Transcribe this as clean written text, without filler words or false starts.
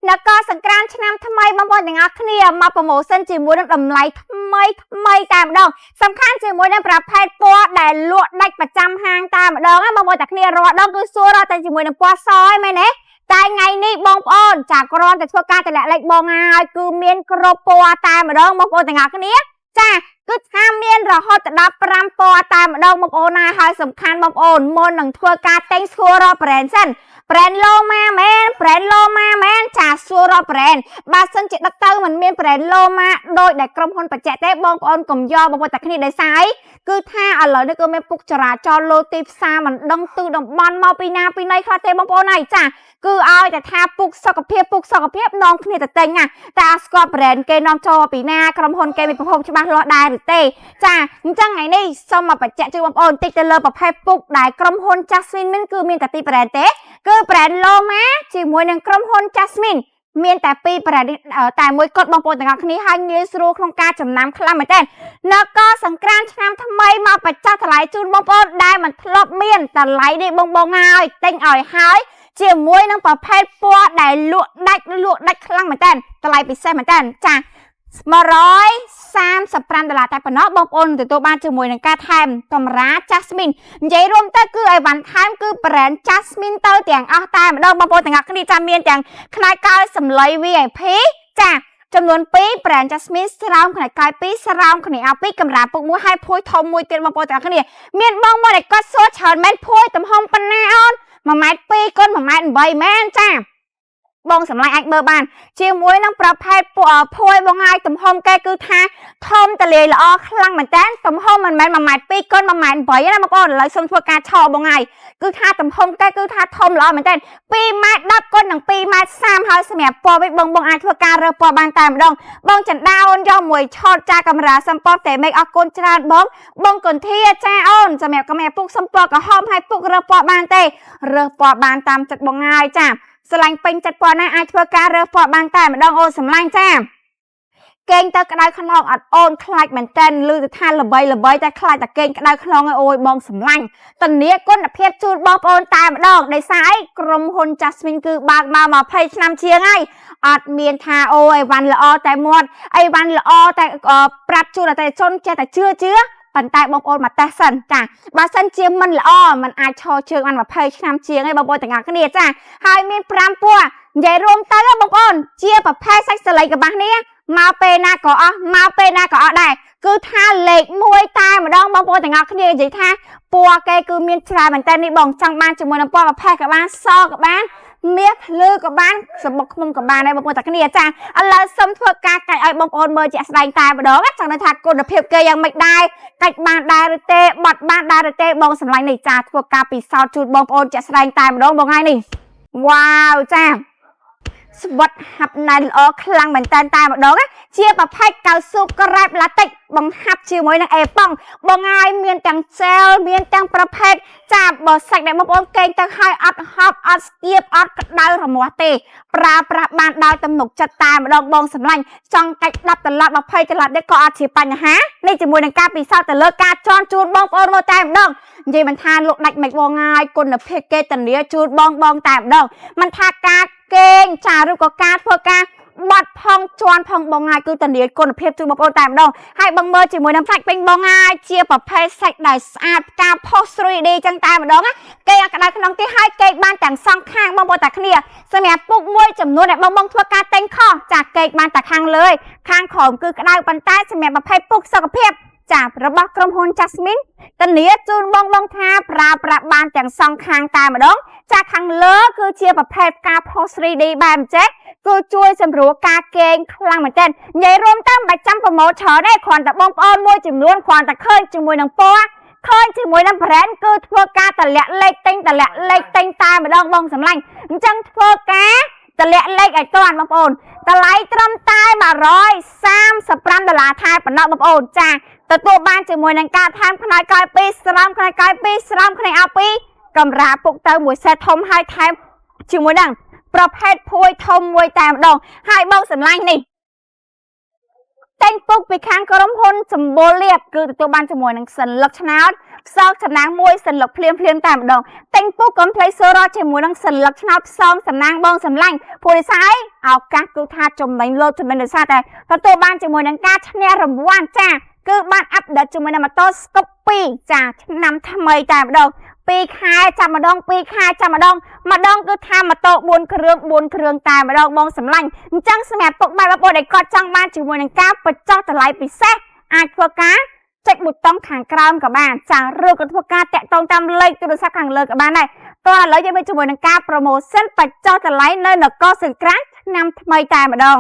แล้วก็สงกรานต์ឆ្នាំថ្មីបងប្អូនទាំងអស់គ្នាមកប្រម៉ូសិនជាមួយនឹងតម្លៃថ្មីតែម្ដងសំខាន់ជាមួយនឹងប្រភេទពណ៌ដែលលក់ដាច់ប្រចាំហាងតែម្ដងបងប្អូនទាំងគ្នារាល់ដងគឺសួររកតែជាមួយនឹងពណ៌សហើយមែនទេតែថ្ងៃនេះបងប្អូនចាគ្រាន់តែធ្វើការតម្លាក់លេខបងហើយគឺមានគ្រប់ពណ៌តែម្ដងបងប្អូនទាំងអស់គ្នាចាគឺថាមានរហូតដល់5ពណ៌តែម្ដងបងប្អូនណាហើយសំខាន់បងប្អូនមុននឹងធ្វើការទិញស្គាល់រក brand សិន brand Loma មែន brand Loma មែនចាស្គាល់រក brand បើសិនជាដឹកទៅមិនមាន brand Loma ដោយដែលក្រុមហ៊ុនបច្ចេកទេសបងប្អូនកុំយកបងប្អូនតែគ្នាដោយសារគឺថាឥឡូវនេះគឺមានពុកចរាចរណ៍លោទីផ្សារមិនដឹងទិសតំបន់មកពីណាពីណីខ្លះទេបងប្អូនហើយចាគឺឲ្យតែថាពុកសុខភាពនាំគ្នាទៅទិញណាតែអត់ស្គាល់ brand គេនាំចូលពីណាក្រុមហ៊ុនគេមានប្រភពច្បាស់លាស់ដែរឬទេចាអញ្ចឹងថ្ងៃនេះសូមមកបញ្ជាក់ជូនបងប្អូនតិចទៅលើប្រភេទពុកដែលក្រុមហ៊ុន Jasmine មានគឺមានតែពីរ brand ទេគឺ brand Loma ជាមួយនឹងក្រុមហ៊ុន Jasmine មានតែពីរ brand តែមួយគត់បងប្អូនទាំងអស់គ្នាហើយងាយស្រួលក្នុងការចំណាំខ្លាំងមែនទែននគរសង្គ្រាមឆ្នាំថ្មីមកបញ្ចុះតម្លៃជូនបងប្អូនដែលមិនធ្លាប់មានតម្លៃនេះបងហើយទិញឲ្យហើយជាមួយនឹងប្រភេទពណ៌ដែលលក់ដាច់ខ្លាំងមែនទែនតម្លៃពិសេសមែនទែនចា$135តែប៉ុណ្ណោះបងប្អូនទទួលបានជាមួយនឹងការថែមកម្រា Jasmine និយាយរួមទៅគឺឲ្យបានថែមគឺ brand Jasmine ទៅទាំងអស់តែម្ដងបងប្អូនទាំងអស់គ្នាចាំមានទាំងផ្នែកកោសម្លៃ VIP ចាចំនួន2 brand Jasmine ស្រោមផ្នែកកោ2ស្រោមផ្នែកអ2កម្រាពុក1ហើយភួយធំមួយទៀតបងប្អូនទាំងអស់គ្នាមានបងមកដែលគាត់សួរច្រើនមែនភួយទំហំប៉ុណ្ណាអូន1.2 x 1.8 មែនចាបងសម្លាញ់អាចមើលបានជាមួយនឹងប្រភេទភួយបងហើយទំហំគេគឺថាធំតលាយល្អខ្លាំងមែនតើទំហំមិនមែន1.2 x 1.8 ណាបងប្អូនឥឡូវសូមធ្វើការឆោបងហើយគឺថាទំហំគេគឺថាធំល្អមែនតើ2.10 x នឹង2.30 ហើយសម្រាប់ពណ៌វិញបងអាចធ្វើការរើសពណ៌បានតែម្ដងបងចន្ទោនយកមួយឆតចាកាមេរ៉ាសំពតតែមេឃអរគុណច្រើនបងកុន្ធាចាអូនសម្រាប់កាមេរ៉ាពុកសំពតក្រហមហើយពុករើសពណ៌បានទេរើសពណ៌បានតាមចិត្តបងហើយចាស្រឡាញ់ពេញចិត្តពណ៌ណាអាចធ្វើការរើសពណ៌បានតែម្ដងអូនសម្លាញ់ចាកេងទៅក្តៅខ្នងអត់អូនខ្លាចមែនតើឮទៅថាល្បីតែខ្លាចតែកេងក្តៅខ្នងអូយបងសម្លាញ់ធានាគុណភាពជូនបងប្អូនតែម្ដងដោយសារអីក្រុមហ៊ុន Jasmine គឺបើកមក20ឆ្នាំជាងហើយអត់មានថាអូអីវ៉ាន់ល្អតែមាត់អីវ៉ាន់ល្អតែប្រាប់ជូនអតិថិជនចេះតែជឿប៉ុន្តែបងប្អូនមកតេស្តសិនចាបើសិនជាមិនល្អมันអាចឈរជើងបាន20ឆ្នាំជាងឯងបងប្អូនទាំងអស់គ្នាចាហើយមាន5ពណ៌និយាយរួមទៅបងប្អូនជាប្រភេទសាច់សលៃកបាសនេះមកពេលណាក៏អស់មកពេលណាក៏អត់ដែរគឺថាលេខ1តែម្ដងបងប្អូនទាំងអស់គ្នានិយាយថាពណ៌គេគឺមានច្រើនមែនតើនេះបងចង់បានជាមួយនឹងពណ៌ប្រភេទក៏បានសក៏បានមាសភ្លឺក៏បានសំបុកឃុំក៏បានដែរបងប្អូនទាំងគ្នាចាឥឡូវសូមធ្វើការកាច់ឲ្យបងប្អូនមើលជាក់ស្ដែងតែម្ដងចង់ថាគុណភាពគេយ៉ាងម៉េចដែរកាច់បានដែរឬទេបត់បានដែរឬទេបងសម្លាញ់នេះចាធ្វើការពិសោធន៍ជូនបងប្អូនជាក់ស្ដែងតែម្ដងបងហើយនេះវ៉ាវចាស្វិតហាប់ណែនល្អខ្លាំងមែនតែម្ដងជាប្រភេទកៅស៊ូក្រែបឡាតិចបង្ហាប់ជាមួយនឹងអេប៉ង់បងហើយមានទាំងសែលមានទាំងប្រភេទចាបើសាច់ដែលបងប្អូនកេងទៅឲ្យអត់ហប់អត់ស្គៀបអត់ក្តៅរមាស់ទេប្រើប្រាស់បានដោយទំនុកចិត្តតែម្ដងបងសម្លាញ់ចង់កាច់10ត្រឡប់20ត្រឡប់នេះក៏អត់ជាបញ្ហានេះជាមួយនឹងការពិសោធន៍ទៅលើការជន់ជូនបងប្អូនមើលតែម្ដងនិយាយមិនថាលក់ដាច់មិនបងហើយគុណភាពគេធានាជូនបងតែម្ដងមិនថាការកេងចាឬក៏ការធ្វើការបាត់ផងជន់ផងបងហើយគឺធានាគុណភាពជូនបងប្អូនតែម្ដងហើយបងមើលជាមួយនឹងសាច់ពេញបងហើយជាប្រភេទសាច់ដែលស្អាតការផុស 3D ចឹងតែម្ដងគេអត់ក្តៅក្នុងទេហើយគេបានទាំងសងខាងបងប្អូនតែគ្នាសម្រាប់ពុកមួយចំនួនដែលបងធ្វើការទិញខុសចាគេបានតែខាងលើខាងក្រោមគឺក្តៅប៉ុន្តែសម្រាប់ប្រភេទពុកសុខភាពចារបស់ក្រុមហ៊ុន Jasmine ធានាជូនបងថាប្រើប្រាស់បានទាំងសងខាងតែម្ដងចាខាងលើគឺជាប្រភេទការផុស 3D បែបអញ្ចឹងគឺជួយសម្រួលការកេងខ្លាំងមែនទែននិយាយរួមទៅមិនបាច់ចាំប្រម៉ូទច្រើនទេគ្រាន់តែបងប្អូនមួយចំនួនគ្រាន់តែឃើញជាមួយនឹងពណ៌ឃើញជាមួយនឹង brand គឺធ្វើការតម្លាក់លេខទិញតម្លាក់លេខទិញតែម្ដងបងសម្លាញ់អញ្ចឹងធ្វើការតម្លាក់លេខឲ្យតាន់បងប្អូនតម្លៃត្រឹមតែ$135ថែប៉ុណ្ណោះបងប្អូនចាទទួលបានជាមួយនឹងការថែមផ្នែកកោយ2ស្រោមផ្នែកកោយ2ស្រោមផ្នែកអ2កម្រាពុកទៅមួយសេតធំហើយថែមជាមួយនឹងប្រភេទភួយធំមួយតែម្ដងហើយបងសម្លាញ់នេះតែងពុកពីខាងក្រុមហ៊ុនសម្បូរលៀបគឺទទួលបានជាមួយនឹងសញ្ញាឆ្នោត ផ្សងសំណាងមួយសន្លឹកភ្លាមតែម្ដងតែងពូកុំ Play Store ជាមួយនឹងសន្លឹកឆ្នោតផ្សងសំណាងបងសម្លាញ់ព្រោះដោយសារអីឱកាសគឺថាចំណេញលោកចំណេញដោយសារតែទទួលបានជាមួយនឹងការឈ្នះរង្វាន់ចាគឺបានអាប់ដេតជាមួយនឹងម៉ូតូ Scoop 2ចាឆ្នាំថ្មីតែម្ដង2ខែចាំម្ដង2ខែចាំម្ដងគឺថាម៉ូតូ4គ្រឿងតែម្ដងបងសម្លាញ់អញ្ចឹងសម្រាប់ពុកម៉ែបងប្អូនដែលគាត់ចង់បានជាមួយនឹងការបញ្ចុះតម្លៃពិសេសអាចធ្វើការចុចប៊ូតុងខាងក្រោមក៏បានចាឬក៏ធ្វើការតាក់ទងតាមលេខទូរស័ព្ទខាងលើក៏បានដែរតោះឥឡូវយើងមានជាមួយនឹងការ promotion បញ្ចុះតម្លៃនៅនគរសង្ក្រាន្តឆ្នាំថ្មីតែម្ដង